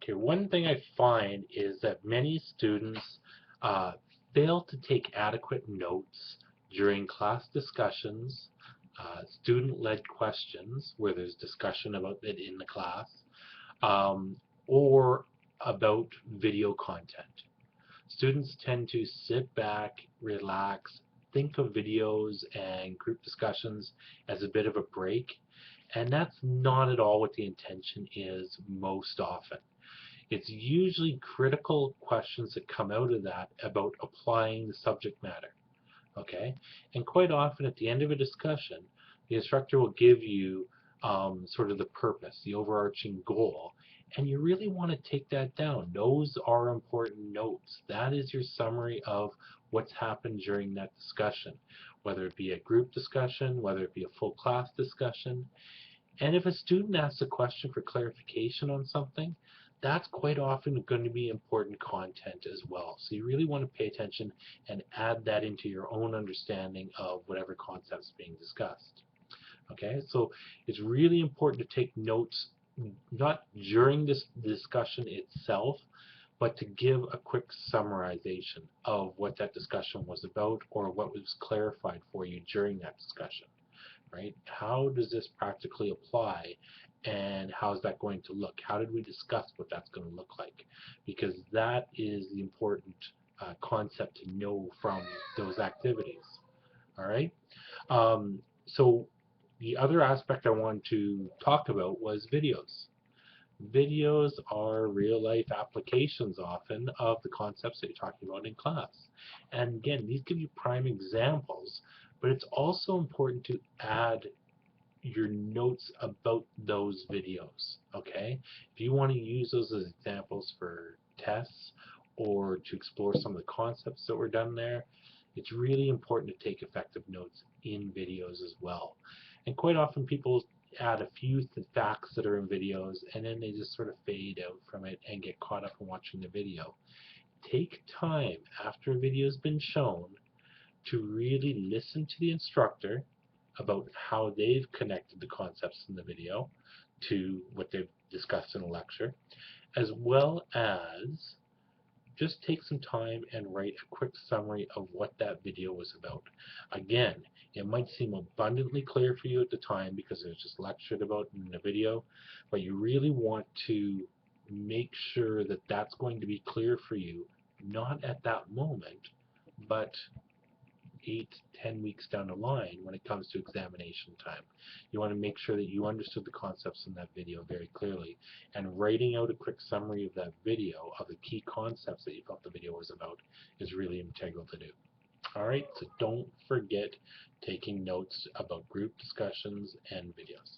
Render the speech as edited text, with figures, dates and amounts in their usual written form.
Okay, one thing I find is that many students uh, fail to take adequate notes during class discussions, student-led questions where there's discussion about it in the class, um, or about video content. Students tend to sit back, relax, think of videos and group discussions as a bit of a break, and that's not at all what the intention is most often. It's usually critical questions that come out of that about applying the subject matter. Okay? And quite often at the end of a discussion, the instructor will give you sort of the purpose, the overarching goal, and you really want to take that down. Those are important notes. That is your summary of what's happened during that discussion, whether it be a group discussion, whether it be a full class discussion. And if a student asks a question for clarification on something, that's quite often going to be important content as well. So you really want to pay attention and add that into your own understanding of whatever concept's being discussed. Okay, so it's really important to take notes, not during this discussion itself, but to give a quick summarization of what that discussion was about or what was clarified for you during that discussion. Right? How does this practically apply, and how is that going to look? How did we discuss what that's going to look like? Because that is the important concept to know from those activities. All right. So the other aspect I wanted to talk about was videos. Videos are real life applications often of the concepts that you're talking about in class. And again, these give you prime examples, but it's also important to add your notes about those videos, okay? If you want to use those as examples for tests or to explore some of the concepts that were done there, it's really important to take effective notes in videos as well. And quite often people add a few facts that are in videos and then they just sort of fade out from it and get caught up in watching the video. Take time after a video has been shown to really listen to the instructor about how they've connected the concepts in the video to what they've discussed in a lecture, as well as just take some time and write a quick summary of what that video was about. Again, it might seem abundantly clear for you at the time because it was just lectured about in the video, but you really want to make sure that that's going to be clear for you, not at that moment, but 8-10 weeks down the line when it comes to examination time. You want to make sure that you understood the concepts in that video very clearly, and writing out a quick summary of that video of the key concepts that you felt the video was about is really integral to do. Alright, so don't forget taking notes about group discussions and videos.